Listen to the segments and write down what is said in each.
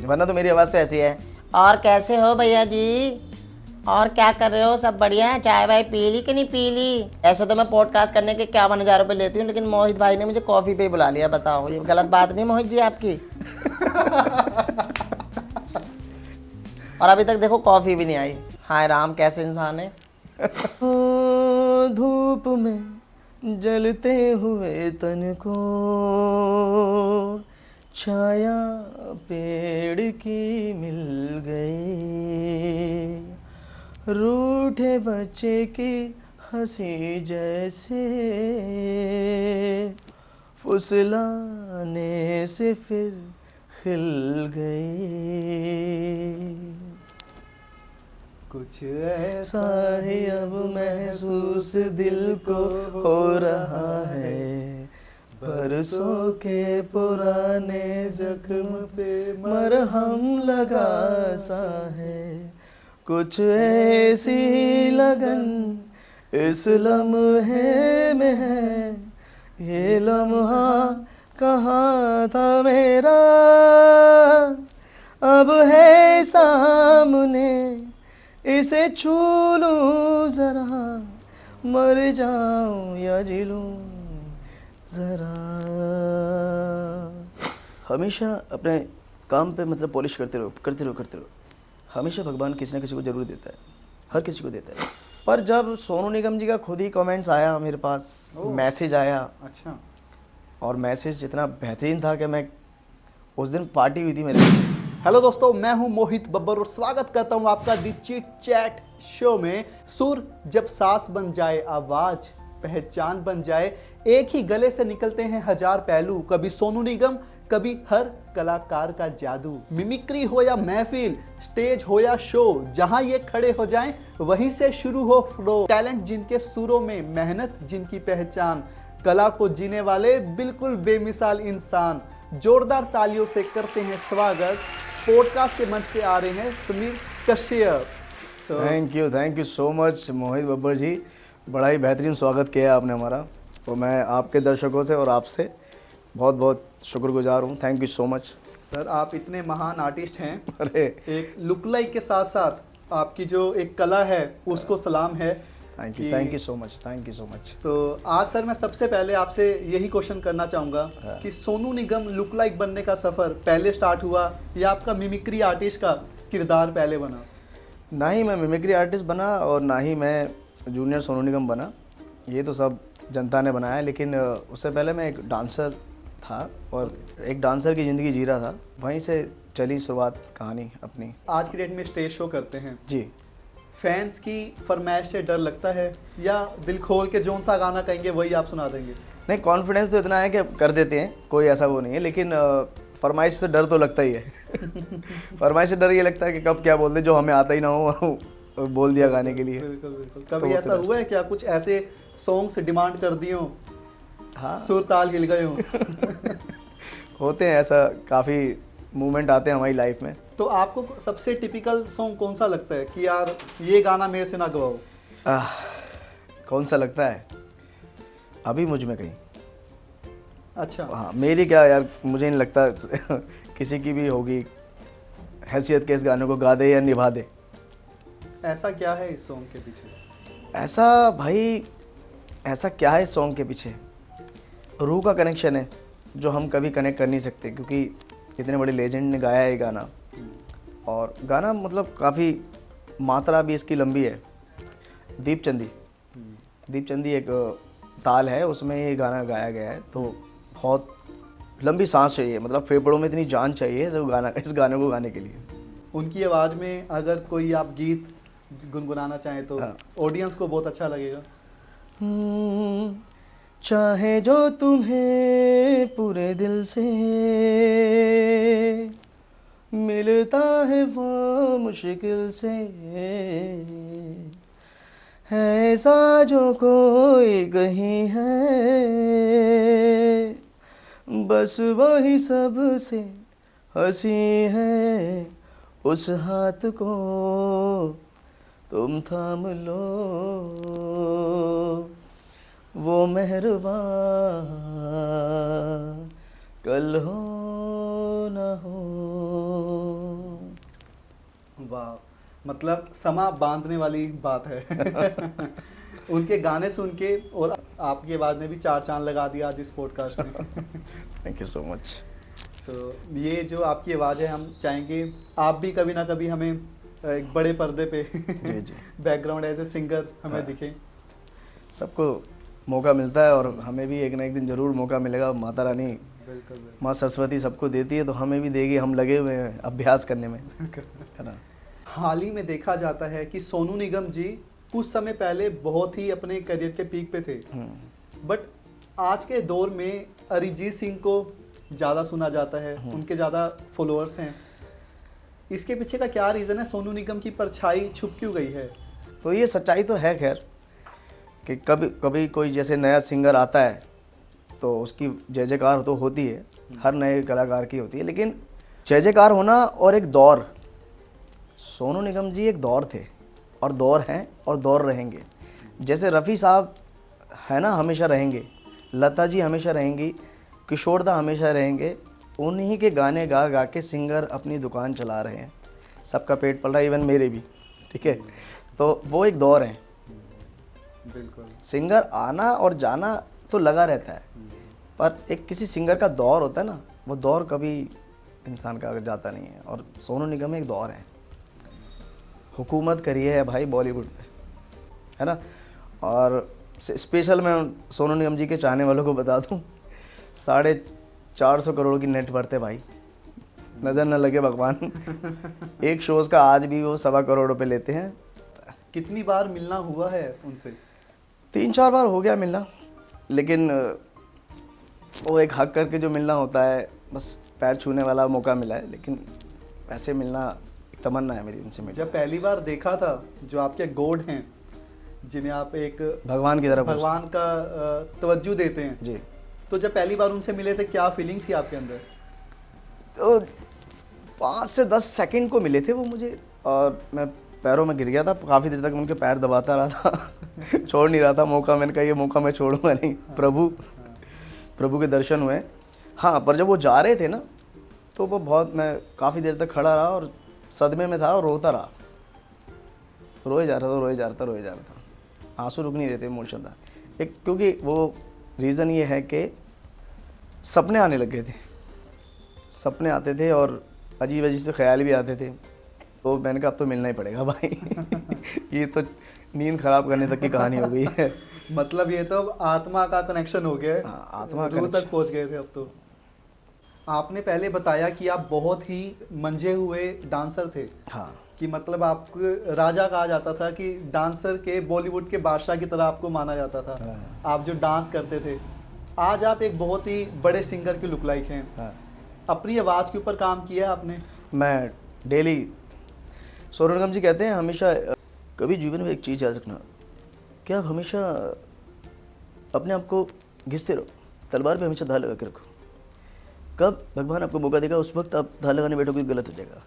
वरना तो मेरी आवाज़ तो ऐसी है। और कैसे हो भैया जी, और क्या कर रहे हो, सब बढ़िया है? चाय वाय पी ली कि नहीं पी ली? ऐसे तो मैं पॉडकास्ट करने के 51,000 रुपये लेती हूँ, लेकिन मोहित भाई ने मुझे कॉफ़ी पे ही बुला लिया। बताओ, ये गलत बात नहीं मोहित जी आपकी? और अभी तक देखो कॉफ़ी भी नहीं आई। हाय राम, कैसे इंसान है। धूप में जलते हुए तन को छाया पेड़ की मिल गई, रूठे बच्चे की हंसी जैसे फुसलाने से फिर खिल गई। कुछ ऐसा ही अब महसूस दिल को हो रहा है, बरसों के पुराने जख्म पे मरहम लगा सा है। कुछ ऐसी लगन इस लम्हे में है, ये लम्हा कहाँ था मेरा, अब है सामने, इसे छू लूं जरा, मर जाऊं या जी लूं जरा। हमेशा अपने काम पे मतलब पॉलिश करते रहो। हमेशा भगवान किसी ना किसी को जरूर देता है, हर किसी को देता है। पर जब सोनू निगम जी का खुद ही कमेंट्स आया मेरे पास, मैसेज आया, अच्छा, और मैसेज जितना बेहतरीन था कि मैं उस दिन पार्टी हुई थी मेरे। हेलो दोस्तों, मैं हूं मोहित बब्बर और स्वागत करता हूं आपका दी चिट चैट शो में। सुर जब सांस बन जाए, आवाज पहचान बन जाए, एक ही गले से निकलते हैं हजार पहलू। कभी सोनू निगम, कभी हर कलाकार का जादू। मिमिक्री हो या महफिल, स्टेज हो या शो, जहां ये खड़े हो जाएं वहीं से शुरू हो फ्लो। टैलेंट जिनके सुरों में, मेहनत जिनकी पहचान, कला को जीने वाले बिल्कुल बेमिसाल इंसान। जोरदार तालियों से करते हैं स्वागत। पॉडकास्ट के मंच पे आ रहे हैं Sameer Kashyap. Thank you so much Mohit Babbar ji, बड़ा ही बेहतरीन स्वागत किया आपने हमारा। तो मैं आपके दर्शकों से और आपसे बहुत बहुत शुक्रगुजार हूँ। Thank you so much sir, आप इतने महान आर्टिस्ट हैं। अरे एक लुक लाइक के साथ साथ आपकी जो एक कला है उसको सलाम है। Thank you so much. तो आज सर मैं सबसे पहले आपसे यही क्वेश्चन करना चाहूँगा कि सोनू निगम लुक लाइक बनने का सफ़र पहले स्टार्ट हुआ या आपका मिमिक्री आर्टिस्ट का किरदार पहले बना? ना ही मैं मिमिक्री आर्टिस्ट बना और ना ही मैं जूनियर सोनू निगम बना, ये तो सब जनता ने बनाया। लेकिन उससे पहले मैं एक डांसर था और एक डांसर की ज़िंदगी जी रहा था, वहीं से चली शुरुआत कहानी अपनी। आज की डेट में स्टेज शो करते हैं जी, फैंस की फरमाइश से डर लगता है या दिल खोल के जोन सा गाना कहेंगे वही आप सुना देंगे? नहीं, कॉन्फिडेंस तो इतना है कि कर देते हैं, कोई ऐसा वो नहीं है, लेकिन फरमाइश से डर तो लगता ही है। फरमाइश से डर ये लगता है कि कब क्या बोल दे जो हमें आता ही ना हो, बोल दिया गाने के लिए। बिल्कुल। कभी ऐसा हुआ है क्या कुछ ऐसे सॉन्ग्स डिमांड कर दिए हो, हाँ, सुर ताल हिल गए हो? होते हैं, ऐसा काफ़ी मूवमेंट आते हैं हमारी लाइफ में। तो आपको सबसे टिपिकल सॉन्ग कौन सा लगता है कि यार ये गाना मेरे से ना गवाओ? कौन सा लगता है? अभी मुझ में कहीं। अच्छा, हाँ, मेरी क्या यार, मुझे नहीं लगता किसी की भी होगी हैसियत के इस गाने को गा दे या निभा दे। ऐसा क्या है इस सॉन्ग के पीछे? ऐसा भाई, ऐसा क्या है इस सॉन्ग के पीछे? रूह का कनेक्शन है जो हम कभी कनेक्ट कर नहीं सकते, क्योंकि इतने बड़े लेजेंड ने गाया है ये गाना। और गाना मतलब काफ़ी मात्रा भी इसकी लंबी है। दीपचंदी एक ताल है, उसमें ये गाना गाया गया है। तो बहुत लंबी सांस चाहिए, मतलब फेफड़ों में इतनी जान चाहिए इस गाने को गाने के लिए। उनकी आवाज़ में अगर कोई आप गीत गुनगुनाना चाहें तो ऑडियंस को बहुत अच्छा लगेगा। चाहे जो तुम्हें पूरे दिल से मिलता है वो मुश्किल से, है ऐसा जो कोई कहीं है, बस वही सबसे हंसी है, उस हाथ को तुम थाम लो, वो मेहरबान कल हो ना हो। वाह, मतलब समा बांधने वाली बात है। उनके गाने सुन के और आपकी आवाज़ ने भी चार चांद लगा दिया आज इस पॉडकास्ट में। Thank you so much. तो ये जो आपकी आवाज़ है, हम चाहेंगे आप भी कभी ना कभी हमें एक बड़े पर्दे पे जी जी, बैकग्राउंड एज ए सिंगर हमें हाँ। दिखे। सबको मौका मिलता है और हमें भी एक ना एक दिन ज़रूर मौका मिलेगा। माता रानी, बिल्कुल बिल्कुल। माँ सरस्वती सबको देती है, तो हमें भी देगी। हम लगे हुए हैं अभ्यास करने में, है ना। हाल ही में देखा जाता है कि सोनू निगम जी कुछ समय पहले बहुत ही अपने करियर के पीक पे थे, बट आज के दौर में अरिजीत सिंह को ज़्यादा सुना जाता है, उनके ज़्यादा फॉलोअर्स हैं। इसके पीछे का क्या रीज़न है? सोनू निगम की परछाई छुप क्यों गई है? तो ये सच्चाई तो है खैर, कि कभी कभी कोई जैसे नया सिंगर आता है तो उसकी जय जयकार तो होती है, हर नए कलाकार की होती है। लेकिन जय जयकार होना और एक दौर, सोनू निगम जी एक दौर थे और दौर हैं और दौर रहेंगे। जैसे रफ़ी साहब है ना, हमेशा रहेंगे, लता जी हमेशा रहेंगी, किशोर दा हमेशा रहेंगे। उन्हीं के गाने गा गा के सिंगर अपनी दुकान चला रहे हैं, सबका पेट पल रहा है, इवन मेरे भी, ठीक है। तो वो एक दौर है। बिल्कुल। सिंगर आना और जाना तो लगा रहता है, पर एक किसी सिंगर का दौर होता है ना, वो दौर कभी इंसान का जाता नहीं है। और सोनू निगम एक दौर है, हुकूमत करी है भाई बॉलीवुड पे, है ना। और स्पेशल मैं सोनू निगम जी के चाहने वालों को बता दूं, 450 करोड़ की नेट वर्थ है भाई, नज़र न लगे भगवान। एक शोज़ का आज भी वो 1.25 करोड़ रुपए लेते हैं। कितनी बार मिलना हुआ है उनसे? 3-4 बार हो गया मिलना, लेकिन वो एक हक करके जो मिलना होता है, बस पैर छूने वाला मौका मिला है। लेकिन ऐसे मिलना एक तमन्ना है मेरी उनसे मिलने। जब पहली बार देखा था, जो आपके गॉड हैं, जिन्हें आप एक भगवान की तरफ भगवान का तवज्जो देते हैं जी, तो जब पहली बार उनसे मिले थे, क्या फीलिंग थी आपके अंदर? तो 5 से 10 सेकंड को मिले थे वो मुझे, और मैं पैरों में गिर गया था। काफ़ी देर तक उनके पैर दबाता रहा था, छोड़ नहीं रहा था मौका। मैंने कहा ये मौका मैं छोड़ूंगा नहीं। प्रभु के दर्शन हुए। हाँ, पर जब वो जा रहे थे ना, तो वो बहुत, मैं काफ़ी देर तक खड़ा रहा और सदमे में था और रोता रहा, रोए जा रहा था। आंसू रुक नहीं रहे थे, इमोशन था एक। क्योंकि वो रीज़न ये है कि सपने आने लग गए थे, सपने आते थे और अजीब अजीब से ख्याल भी आते थे। तो मैंने कहा अब तो मिलना ही पड़ेगा भाई। ये तो नींद खराब करने तक की कहानी हो गई है। मतलब ये तो अब आत्मा का कनेक्शन हो गया है। हाँ, आत्मा रूह connection। तक पहुंच गए थे अब तो। आपने पहले बताया कि आप बहुत ही मंजे हुए डांसर थे, हाँ, कि मतलब आपको राजा कहा जाता था, कि डांसर के बॉलीवुड के बादशाह की तरह आपको माना जाता था। हाँ। आप जो डांस करते थे, आज आप एक बहुत ही बड़े सिंगर के लुक लाइक हैं। हाँ। अपनी आवाज़ के ऊपर काम किया है आपने? मैं डेली, सोनू निगम जी कहते हैं हमेशा, कभी जीवन में एक चीज़ याद रखना, कि आप हमेशा अपने आप को घिसते रहो, तलवार पे हमेशा धार लगा के रखो। कब भगवान आपको मौका देगा, उस वक्त आप धार लगाने बैठोगे, गलत हो जाएगा।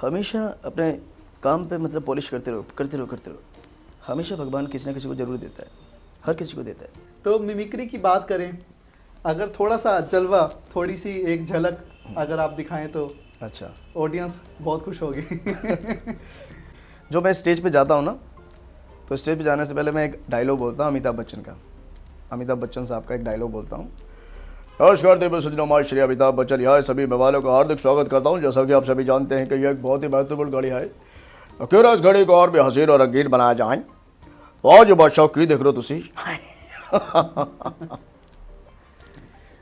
हमेशा अपने काम पे मतलब पॉलिश करते रहो। हमेशा भगवान किसी ना किसी को जरूर देता है, हर किसी को देता है। तो मिमिक्री की बात करें, अगर थोड़ा सा जलवा, थोड़ी सी एक झलक अगर आप दिखाएं तो अच्छा, ऑडियंस बहुत खुश होगी। जो मैं स्टेज पे जाता हूँ ना, तो स्टेज पे जाने से पहले मैं एक डायलॉग बोलता हूँ अमिताभ बच्चन का। अमिताभ बच्चन साहब का एक डायलॉग बोलता हूँ। नमस्कार देव सज्जनों, श्री अमिताभ बच्चन यहाँ सभी मेहमानों का हार्दिक स्वागत करता हूँ। जैसा कि आप सभी जानते हैं कि यह एक बहुत ही महत्वपूर्ण घड़ी है, तो क्यों इस घड़ी को और भी हसीन और रंगीन बनाया जाए। तो आज ये बादशाह की देख रहे हो तुसी।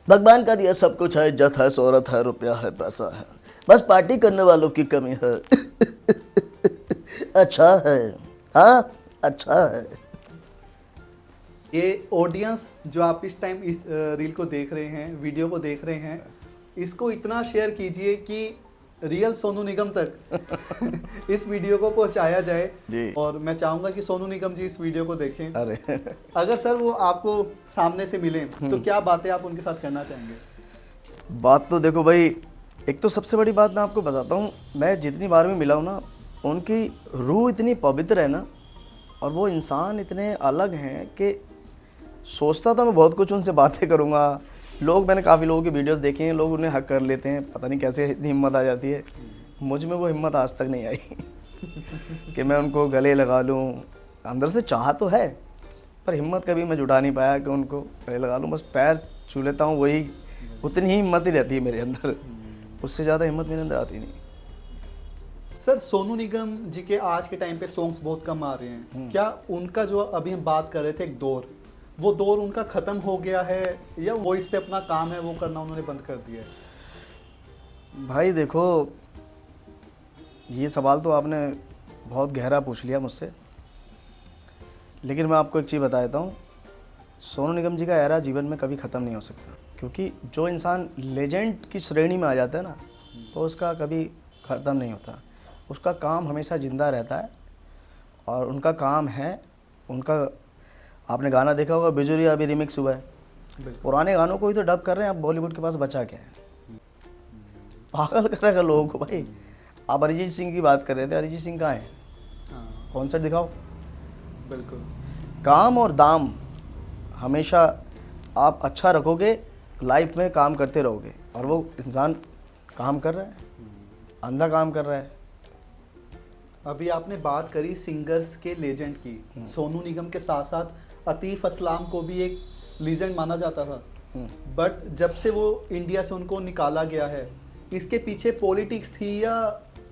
भगवान का दिया सब कुछ है, इज्जत है, शोहरत है, रुपया है, पैसा है, बस पार्टी करने वालों की कमी है। अच्छा है, हाँ अच्छा है। ये ऑडियंस जो आप इस टाइम इस रील को देख रहे हैं, वीडियो को देख रहे हैं, इसको इतना शेयर कीजिए कि रियल सोनू निगम तक इस वीडियो को पहुंचाया जाए जी। और मैं चाहूंगा कि सोनू निगम जी इस वीडियो को देखें। अरे अगर सर वो आपको सामने से मिले तो क्या बातें आप उनके साथ करना चाहेंगे? बात तो देखो भाई, एक तो सबसे बड़ी बात मैं आपको बताता हूँ, मैं जितनी बार भी मिला हूँ ना, उनकी रूह इतनी पवित्र है ना, और वो इंसान इतने अलग हैं कि सोचता था मैं बहुत कुछ उनसे बातें करूँगा। मैंने काफ़ी लोगों की वीडियोस देखे हैं, लोग उन्हें हक कर लेते हैं, पता नहीं कैसे इतनी हिम्मत आ जाती है। मुझ में वो हिम्मत आज तक नहीं आई कि मैं उनको गले लगा लूँ। अंदर से चाह तो है, पर हिम्मत कभी मैं जुटा नहीं पाया कि उनको गले लगा लूँ। बस पैर छू लेता हूँ, वही उतनी ही हिम्मत ही रहती है मेरे अंदर, उससे ज़्यादा हिम्मत मेरे अंदर आती नहीं। सर सोनू निगम जी के आज के टाइम पे सॉन्ग्स बहुत कम आ रहे हैं, क्या उनका जो अभी हम बात कर रहे थे एक दौर, वो दौर उनका ख़त्म हो गया है या वो इस पे अपना काम है वो करना उन्होंने बंद कर दिया है? भाई देखो, ये सवाल तो आपने बहुत गहरा पूछ लिया मुझसे, लेकिन मैं आपको एक चीज़ बता देता हूँ। सोनू निगम जी का एरा जीवन में कभी ख़त्म नहीं हो सकता, क्योंकि जो इंसान लेजेंड की श्रेणी में आ जाता है ना, तो उसका कभी ख़त्म नहीं होता। उसका काम हमेशा ज़िंदा रहता है, और उनका काम है उनका। आपने गाना देखा होगा बिजुरिया, अभी रिमिक्स हुआ है। पुराने गानों को ही तो डब कर रहे हैं, अब बॉलीवुड के पास बचा क्या है? पागल कर रखा लोगों को भाई। आप अरिजीत सिंह की बात कर रहे थे, अरिजीत सिंह कहाँ है? कॉन्सर्ट दिखाओ। बिल्कुल। काम और दाम हमेशा आप अच्छा रखोगे, लाइफ में काम करते रहोगे, और वो इंसान काम कर रहा है, अंधा काम कर रहा है। अभी आपने बात करी सिंगर्स के लेजेंड की, सोनू निगम के साथ साथ अतीफ असलाम को भी एक लेजेंड माना जाता था, बट जब से वो इंडिया से उनको निकाला गया है, इसके पीछे पॉलिटिक्स थी या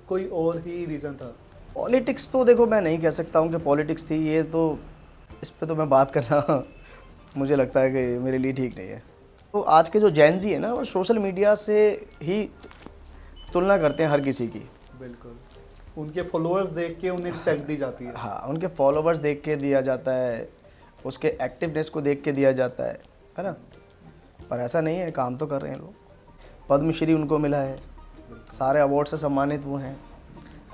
कोई और ही रीज़न था? पॉलिटिक्स तो देखो, मैं नहीं कह सकता हूँ कि पॉलिटिक्स थी, ये तो इस पे तो मैं बात करना मुझे लगता है कि मेरे लिए ठीक नहीं है। तो आज के जो जेन ज़ी है ना, वो सोशल मीडिया से ही तुलना करते हैं हर किसी की। बिल्कुल, उनके फॉलोअर्स देख के उन्हें रिस्पेक्ट दी जाती है। हाँ, उनके फॉलोवर्स देख के दिया जाता है, उसके एक्टिवनेस को देख के दिया जाता है ना? पर ऐसा नहीं है, काम तो कर रहे हैं लोग। पद्मश्री उनको मिला है, सारे अवार्ड से सम्मानित वो हैं,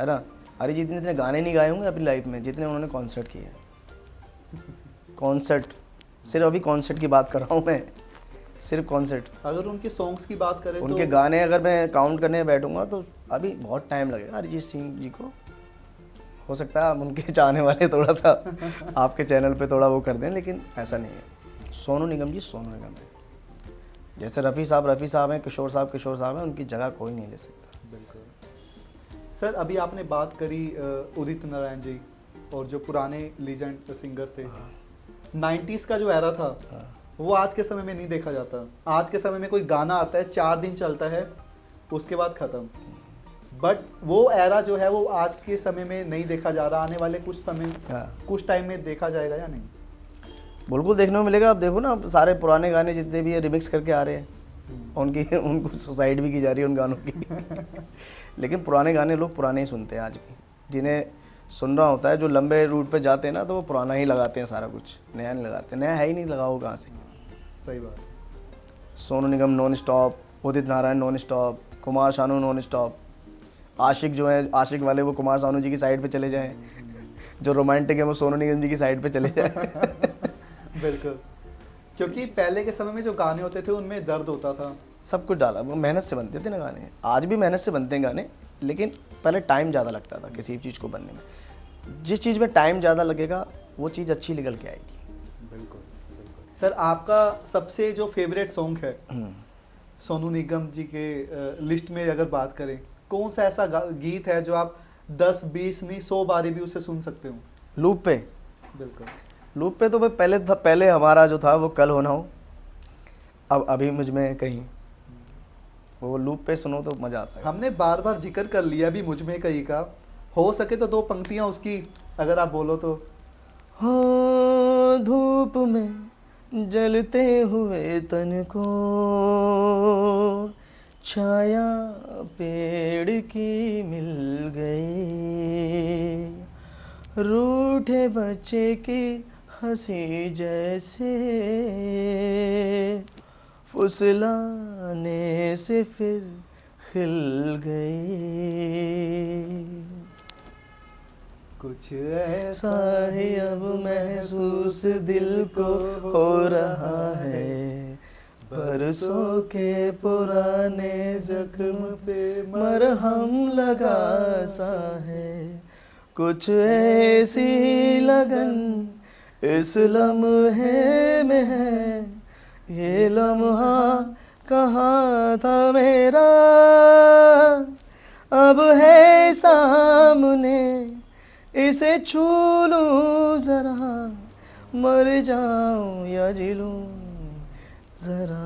है ना? अरिजीत ने इतने गाने नहीं गाए होंगे अपनी लाइफ में जितने उन्होंने कॉन्सर्ट किए हैं। कॉन्सर्ट, सिर्फ अभी कॉन्सर्ट की बात कर रहा हूँ मैं, सिर्फ कॉन्सर्ट। अगर उनके सॉन्ग्स की बात करें उनके तो गाने अगर मैं काउंट करने बैठूंगा तो अभी बहुत टाइम लगेगा अरिजीत सिंह जी को। हो सकता है आप उनके चाहने वाले थोड़ा सा आपके चैनल पे थोड़ा वो कर दें, लेकिन ऐसा नहीं है। सोनू निगम जी सोनू निगम है। जैसे रफ़ी साहब हैं, किशोर साहब हैं, उनकी जगह कोई नहीं ले सकता। बिल्कुल। सर अभी आपने बात करी उदित नारायण जी और जो पुराने लीजेंड सिंगर्स थे, 90s का जो एरा था वो आज के समय में नहीं देखा जाता। आज के समय में कोई गाना आता है 4 दिन चलता है, उसके बाद ख़त्म। बट वो एरा जो है वो आज के समय में नहीं देखा जा रहा, आने वाले कुछ टाइम में देखा जाएगा या नहीं? बिल्कुल देखने को मिलेगा। आप देखो ना, अब सारे पुराने गाने जितने भी हैं रिमिक्स करके आ रहे हैं, उनको सुसाइड भी की जा रही है उन गानों की। लेकिन पुराने गाने लोग पुराने ही सुनते हैं आज भी। जिन्हें सुनना होता है, जो लंबे रूट पे जाते हैं ना, तो वो पुराना ही लगाते हैं सारा कुछ, नया नहीं लगाते। नया है ही नहीं, लगाओ कहाँ से? सही बात। Sonu Nigam non stop, Udit Narayan non stop, Kumar Sanu non stop. आशिक जो है, आशिक वाले वो कुमार शानू जी की साइड पे चले जाएं, जो रोमांटिक है वो सोनू निगम जी की साइड पे चले जाएं। बिल्कुल, क्योंकि पहले के समय में जो गाने होते थे उनमें दर्द होता था। सब कुछ डाला, वो मेहनत से बनते थे ना गाने। आज भी मेहनत से बनते हैं गाने, लेकिन पहले टाइम ज़्यादा लगता था किसी चीज़ को बनने में। जिस चीज़ में टाइम ज़्यादा लगेगा वो चीज़ अच्छी निकल के आएगी। बिल्कुल। सर आपका सबसे जो फेवरेट सॉन्ग है सोनू निगम जी के लिस्ट में अगर बात करें, कौन सा ऐसा गीत है जो आप 10, 20 नहीं 100 बारी भी उसे सुन सकते हो? लूप पे? बिल्कुल। लूप पे तो भाई पहले हमारा जो था वो कल होना हो, अब अभी मुझ में कहीं। वो लूप पे सुनो तो मज़ा आता है। हमने बार बार जिक्र कर लिया भी मुझ में कहीं का, हो सके तो 2 पंक्तियां उसकी अगर आप बोलो तो। हो धूप में जलते हुए तन को छाया पेड़ की मिल गई, रूठे बच्चे की हंसी जैसे फुसलाने से फिर खिल गई। कुछ ऐसा ऐसा ही अब महसूस दिल को हो रहा है, बरसों के पुराने जख्म पे मरहम लगा सा है। कुछ ऐसी लगन इस लम्हे में है, ये लम्हा कहाँ था मेरा, अब है सामने इसे छू लूं जरा, मर जाऊं या जी लूं जरा।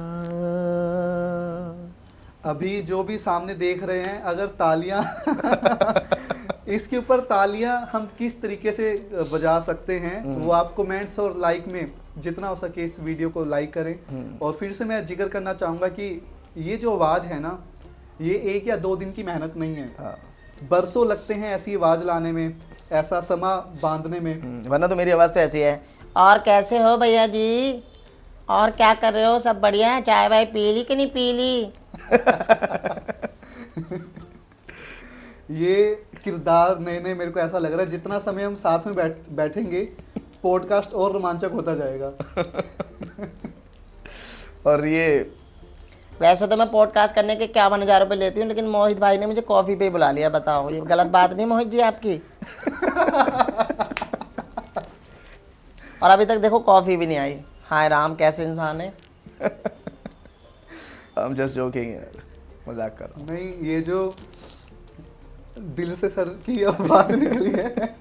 अभी जो भी सामने देख रहे हैं, अगर तालियां इसके ऊपर तालियां हम किस तरीके से बजा सकते हैं, वो आप कमेंट्स और लाइक में जितना हो सके इस वीडियो को लाइक करें। और फिर से मैं जिक्र करना चाहूँगा कि ये जो आवाज़ है ना, ये 1 या 2 दिन की मेहनत नहीं है। हाँ। बरसों लगते हैं ऐसी आवाज़ लाने में, ऐसा समा बांधने में। वरना तो मेरी आवाज़ तो ऐसी है। और कैसे हो भैया जी? और क्या कर रहे हो? सब बढ़िया है? चाय वाय पी ली कि नहीं पी ली? ये किरदार नए मेरे को ऐसा लग रहा है, जितना समय हम साथ में बैठेंगे पॉडकास्ट और रोमांचक होता जाएगा। और ये वैसे तो मैं पॉडकास्ट करने के 51,000 रुपये लेती हूँ, लेकिन मोहित भाई ने मुझे कॉफ़ी पे बुला लिया। बताओ, ये गलत बात नहीं मोहित जी आपकी? और अभी तक देखो कॉफ़ी भी नहीं आई। हाय राम, कैसे इंसान है। I'm just joking यार, मजाक कर रहा हूँ। नहीं, ये जो दिल से सर की बात निकली है,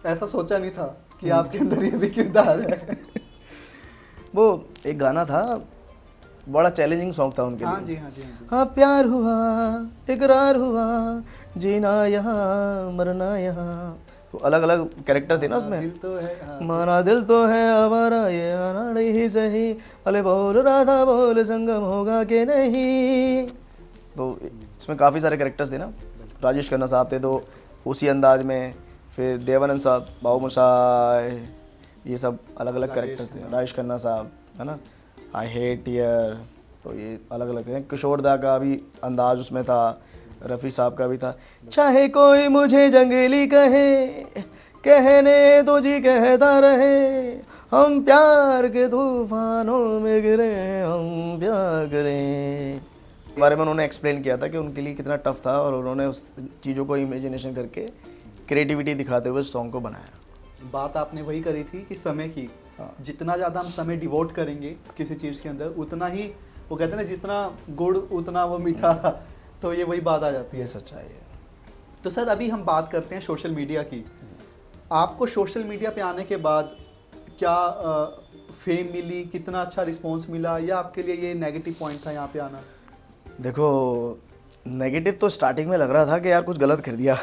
ऐसा सोचा नहीं था कि आपके अंदर ये भी किरदार है। वो एक गाना था, बड़ा चैलेंजिंग सॉन्ग था उनके हाँ लिए। जी, हाँ जी, हाँ जी। हाँ, प्यार हुआ, इकरार हुआ, जीना यहाँ मरना यहाँ। तो अलग अलग कैरेक्टर थे ना उसमें। दिल तो है, हाँ। माना दिल तो है हमारा, ये आना नहीं सही, अले बोल रहा था बोल संगम होगा कि नहीं। तो इसमें काफ़ी सारे कैरेक्टर्स थे ना। राजेश खन्ना साहब थे तो उसी अंदाज में, फिर देवानंद साहब, बाबू मोशाय, ये सब अलग अलग कैरेक्टर्स थे। राजेश खन्ना साहब, है ना, आई हेट ईयर, तो ये अलग अलग थे। किशोर दा का भी अंदाज उसमें था, रफ़ी साहब का भी था। चाहे कोई मुझे जंगली कहे, कहने तो जी कहता रहे, हम प्यार के तूफानों में गिरे, हम प्यार करें। बारे में उन्होंने एक्सप्लेन किया था कि उनके लिए कितना टफ था, और उन्होंने उस चीज़ों को इमेजिनेशन करके क्रिएटिविटी दिखाते हुए सॉन्ग को बनाया। बात आपने वही करी थी कि समय की, हाँ। जितना ज़्यादा हम समय डिवोट करेंगे किसी चीज़ के अंदर, उतना ही, वो कहते हैं ना, जितना गुड़ उतना वो मीठा। तो ये वही बात आ जाती है। ये सच्चाई है। तो सर, अभी हम बात करते हैं सोशल मीडिया की। आपको सोशल मीडिया पे आने के बाद क्या फेम मिली, कितना अच्छा रिस्पॉन्स मिला, या आपके लिए ये नेगेटिव पॉइंट था यहाँ पे आना? देखो, नेगेटिव तो स्टार्टिंग में लग रहा था कि यार कुछ गलत कर दिया।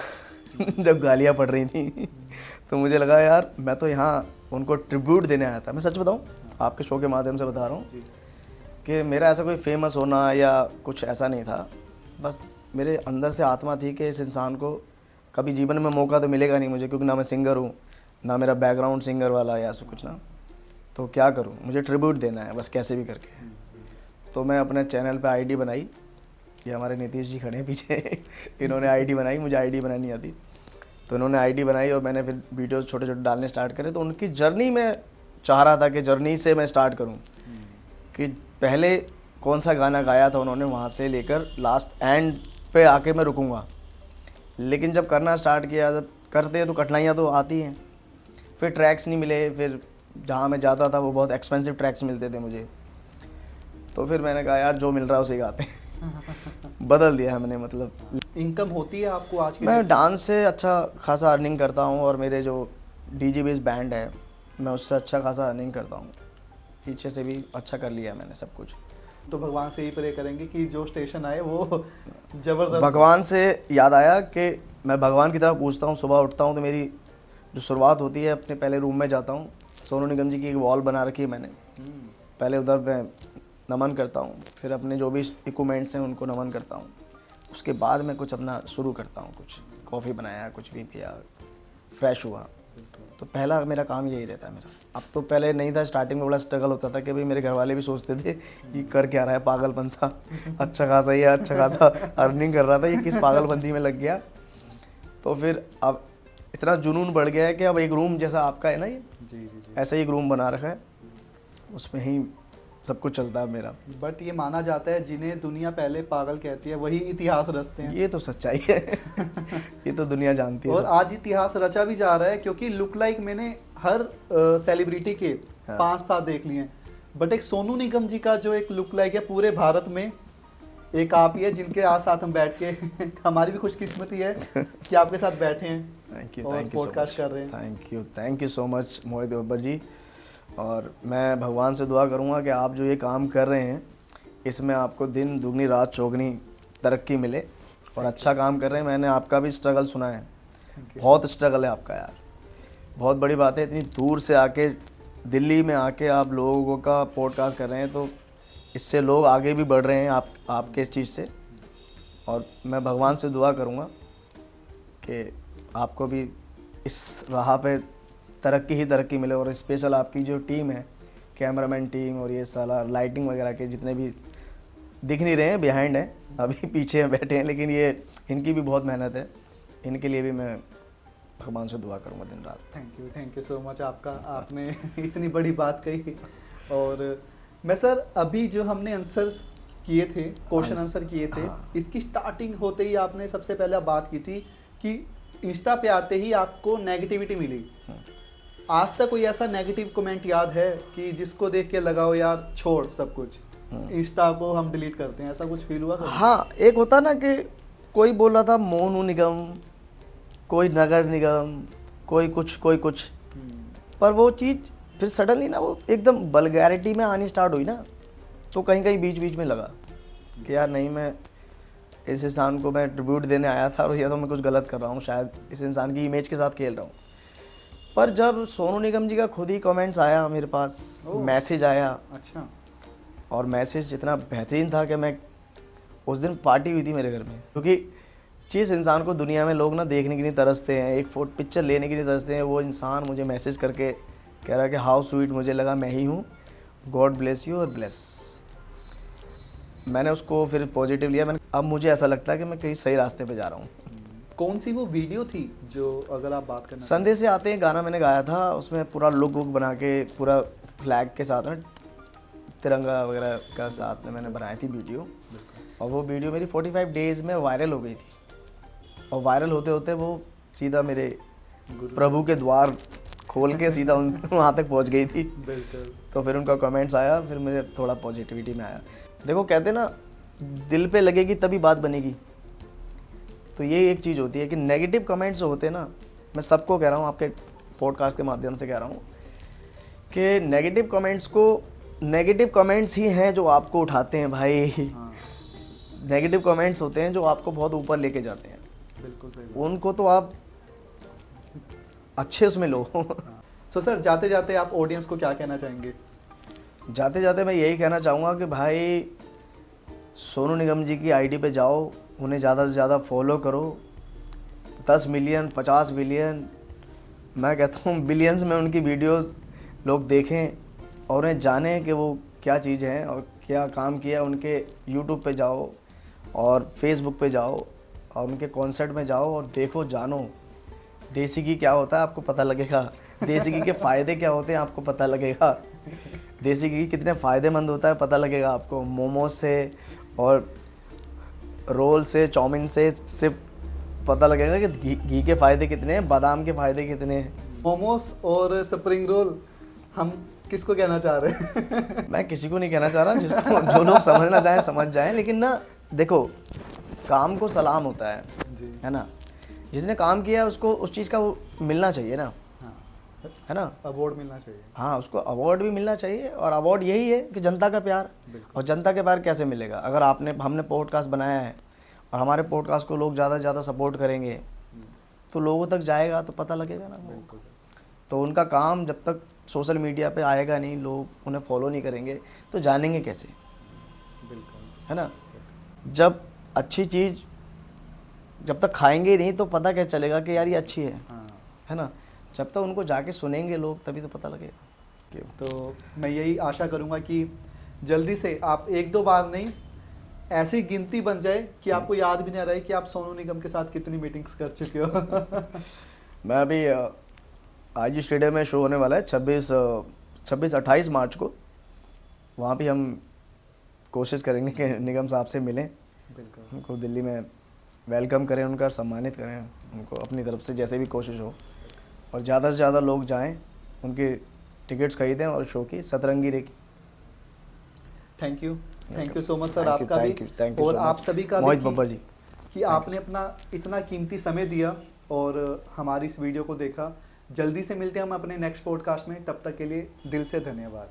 जब गालियाँ पड़ रही थी तो मुझे लगा यार मैं तो यहाँ उनको ट्रिब्यूट देने आया था। मैं सच बताऊँ, आपके शो के माध्यम से बता रहा हूँ कि मेरा ऐसा कोई फेमस होना या कुछ ऐसा नहीं था। बस मेरे अंदर से आत्मा थी कि इस इंसान को कभी जीवन में मौका तो मिलेगा नहीं मुझे, क्योंकि ना मैं सिंगर हूँ, ना मेरा बैकग्राउंड सिंगर वाला या ऐसा कुछ ना। तो क्या करूँ, मुझे ट्रिब्यूट देना है बस कैसे भी करके। तो मैं अपने चैनल पे आईडी बनाई। ये हमारे नीतीश जी खड़े हैं पीछे। इन्होंने आईडी बनाई, मुझे आईडी बनानी आती, तो इन्होंने आईडी बनाई और मैंने फिर वीडियोस छोटे छोटे डालने स्टार्ट करे। तो उनकी जर्नी में चाह रहा था कि जर्नी से मैं स्टार्ट करूं, कि पहले कौन सा गाना गाया था उन्होंने, वहाँ से लेकर लास्ट एंड पे आके मैं रुकूंगा। लेकिन जब करना स्टार्ट किया, जब करते हैं तो कठिनाइयाँ तो आती हैं। फिर ट्रैक्स नहीं मिले, फिर जहाँ मैं जाता था वो बहुत एक्सपेंसिव ट्रैक्स मिलते थे मुझे। तो फिर मैंने कहा यार जो मिल रहा है उसे गाते हैं। बदल दिया है मैंने, मतलब। इनकम होती है आपको आज के मैं डांस से अच्छा खासा अर्निंग करता हूँ, और मेरे जो डीजे बेस बैंड है मैं उससे अच्छा खासा अर्निंग करता हूँ। पीछे से भी अच्छा कर लिया मैंने सब कुछ। तो भगवान से ही प्रे करेंगे कि जो स्टेशन आए वो जबरदस्त। भगवान से याद आया कि मैं भगवान की तरफ पूछता हूँ। सुबह उठता हूँ तो मेरी जो शुरुआत होती है, अपने पहले रूम में जाता हूँ। सोनू निगम जी की एक वॉल बना रखी है मैंने, पहले उधर मैं नमन करता हूँ, फिर अपने जो भी इक्विपमेंट्स हैं उनको नमन करता हूँ। उसके बाद मैं कुछ अपना शुरू करता हूँ, कुछ कॉफ़ी बनाया, कुछ भी पिया, फ्रेश हुआ। तो पहला मेरा काम यही रहता है मेरा। अब तो पहले नहीं था, स्टार्टिंग में बड़ा स्ट्रगल होता था कि भाई मेरे घर वाले भी सोचते थे कि कर क्या रहा है पागलपन सा, अच्छा खासा ये अच्छा खासा अर्निंग कर रहा था, ये किस पागलपंती में लग गया। तो फिर अब इतना जुनून बढ़ गया है कि अब एक रूम जैसा आपका है ना, ये जी। ऐसा ही एक रूम बना रखा है, उसमें ही सब कुछ चलता है मेरा। बट ये माना जाता है जिन्हें दुनिया पहले पागल कहती है वही इतिहास रचते हैं। ये तो सच्चाई है। ये तो दुनिया जानती है और सब। आज इतिहास रचा भी जा रहा है, क्योंकि लुक लाइक मैंने हर सेलिब्रिटी के 5-7 देख लिए हैं, बट एक सोनू निगम जी का जो एक लुक लाइक है पूरे भारत में एक आप ही है जिनके साथ हम बैठ के हमारी भी खुशकिस्मती है कि आपके साथ बैठे हैं थैंक यू, और thank you so podcast much, कर रहे हैं। Thank you so much Mohit Babbar जी। और मैं भगवान से दुआ करूँगा कि आप जो ये काम कर रहे हैं इसमें आपको दिन दुगनी रात चौगनी तरक्की मिले और अच्छा काम कर रहे हैं। मैंने आपका भी स्ट्रगल सुना है, बहुत स्ट्रगल है आपका यार, बहुत बड़ी बात है। इतनी दूर से आके दिल्ली में आके आप लोगों का पॉडकास्ट कर रहे हैं, तो इससे लोग आगे भी बढ़ रहे हैं आपके इस चीज़ से। और मैं भगवान से दुआ करूँगा कि आपको भी इस राह पे तरक्की ही तरक्की मिले। और स्पेशल आपकी जो टीम है, कैमरामैन टीम और ये साला लाइटिंग वगैरह के जितने भी दिख नहीं रहे हैं, बिहाइंड हैं, अभी पीछे बैठे हैं, लेकिन ये इनकी भी बहुत मेहनत है। इनके लिए भी मैं भगवान से दुआ करूँगा दिन रात। थैंक यू सो मच आपका, आपने इतनी बड़ी बात कही। और मैं सर अभी जो हमने आंसर किए थे, क्वेश्चन आंसर किए थे, हाँ। इसकी स्टार्टिंग होते ही आपने सबसे पहले बात की थी कि इंस्टा पे आते ही आपको नेगेटिविटी मिली। आज तक कोई ऐसा नेगेटिव कमेंट याद है कि जिसको देख के लगा हो यार छोड़ सब कुछ, इंस्टा को हम डिलीट करते हैं, ऐसा कुछ फील हुआ कभी? हाँ, एक होता ना कि कोई बोल रहा था मोनू निगम, कोई नगर निगम, कोई कुछ पर वो चीज़ फिर सडनली ना वो एकदम वल्गैरिटी में आनी स्टार्ट हुई ना, तो कहीं कहीं बीच बीच में लगा कि यार नहीं, मैं इस इंसान को मैं ट्रिब्यूट देने आया था और या तो मैं कुछ गलत कर रहा हूँ, शायद इस इंसान की इमेज के साथ खेल रहा हूँ। पर जब सोनू निगम जी का खुद ही कमेंट्स आया मेरे पास, मैसेज आया, अच्छा, और मैसेज इतना बेहतरीन था कि मैं उस दिन पार्टी हुई थी मेरे घर में, क्योंकि जिस इंसान को दुनिया में लोग ना देखने के लिए तरसते हैं, एक फोटो पिक्चर लेने के लिए तरसते हैं, वो इंसान मुझे मैसेज करके कह रहा है कि हाउ स्वीट, मुझे लगा मैं ही हूँ, गॉड ब्लेस यू और ब्लेस। मैंने उसको फिर पॉजिटिव लिया। अब मुझे ऐसा लगता है कि मैं कहीं सही रास्ते पे जा रहा हूँ। कौन सी वो वीडियो थी जो, अगर आप बात करना संदेश से आते हैं गाना मैंने गाया था, उसमें पूरा लुक वुक बना के पूरा फ्लैग के साथ में तिरंगा वगैरह का साथ में मैंने बनाई थी वीडियो। और वो वीडियो मेरी 45 डेज़ में वायरल हो गई थी, और वायरल होते होते वो सीधा मेरे प्रभु के द्वार खोल के सीधा वहाँ तक पहुँच गई थी। बिल्कुल। तो फिर उनका कमेंट्स आया, फिर मुझे थोड़ा पॉजिटिविटी में आया। देखो कहते ना दिल पे लगेगी तभी बात बनेगी, तो ये एक चीज़ होती है कि नेगेटिव कमेंट्स जो होते हैं ना, मैं सबको कह रहा हूँ, आपके पॉडकास्ट के माध्यम से कह रहा हूँ कि नेगेटिव कमेंट्स ही हैं जो आपको उठाते हैं भाई। हाँ, नेगेटिव कमेंट्स होते हैं जो आपको बहुत ऊपर लेके जाते हैं, बिल्कुल सही। उनको तो आप अच्छे उसमें लो। सो सर जाते जाते आप ऑडियंस को क्या कहना चाहेंगे? जाते जाते मैं यही कहना चाहूँगा कि भाई सोनू निगम जी की आईडी पे जाओ, उन्हें ज़्यादा से ज़्यादा फॉलो करो, 10 मिलियन 50 मिलियन, मैं कहता हूँ बिलियंस में उनकी वीडियोस लोग देखें और उन्हें जानें कि वो क्या चीज़ हैं और क्या काम किया। उनके यूट्यूब पे जाओ और फेसबुक पे जाओ और उनके कॉन्सर्ट में जाओ और देखो, जानो देसी घी क्या होता है आपको पता लगेगा, देसी घी के फ़ायदे क्या होते हैं आपको पता लगेगा, देसी घी कितने फ़ायदेमंद होता है पता लगेगा आपको। मोमोज से और रोल से, चाउमीन से सिर्फ पता लगेगा कि घी के फ़ायदे कितने हैं, बादाम के फ़ायदे कितने हैं। मोमोस और स्प्रिंग रोल हम किसको कहना चाह रहे हैं? मैं किसी को नहीं कहना चाह रहा, जिसको जो लोग समझना चाहें समझ जाएं, लेकिन ना देखो काम को सलाम होता है जी, है ना। जिसने काम किया है उसको उस चीज़ का वो मिलना चाहिए ना, हाँ, है ना। अवार्ड मिलना चाहिए। हाँ, उसको अवार्ड भी मिलना चाहिए, और अवार्ड यही है कि जनता का प्यार। और जनता के प्यार कैसे मिलेगा? अगर हमने पॉडकास्ट बनाया है और हमारे पॉडकास्ट को लोग ज़्यादा से ज़्यादा सपोर्ट करेंगे तो लोगों तक जाएगा, तो पता लगेगा ना। बिल्कुल। तो उनका काम जब तक सोशल मीडिया पे आएगा नहीं, लोग उन्हें फॉलो नहीं करेंगे, तो जानेंगे कैसे, बिल्कुल, है ना। जब अच्छी चीज़ जब तक खाएंगे नहीं तो पता क्या चलेगा कि यार ये अच्छी हाँ। है ना। जब तक उनको जाके सुनेंगे लोग तभी तो पता लगेगा। तो मैं यही आशा करूंगा कि जल्दी से आप 1-2 बार नहीं, ऐसी गिनती बन जाए कि आपको याद भी नहीं रहे कि आप सोनू निगम के साथ कितनी मीटिंग्स कर चुके हो। मैं अभी आईजी स्टेडियम में शो होने वाला है 26-28 मार्च को, वहाँ भी हम कोशिश करेंगे कि निगम साहब से मिलें, बिल्कुल। उनको दिल्ली में वेलकम करें, उनका सम्मानित करें उनको अपनी तरफ से जैसे भी कोशिश हो, और ज़्यादा से ज़्यादा लोग जाएं, उनकी टिकट्स खरीदें और शो की सतरंगी रेखी। Thank you thank you so much sir, Thank you, आपका भी thank you और so आप much. सभी का भी मोहित बब्बर जी, कि आपने अपना इतना कीमती समय दिया और हमारी इस वीडियो को देखा। जल्दी से मिलते हैं हम अपने नेक्स्ट पॉडकास्ट में, तब तक के लिए दिल से धन्यवाद।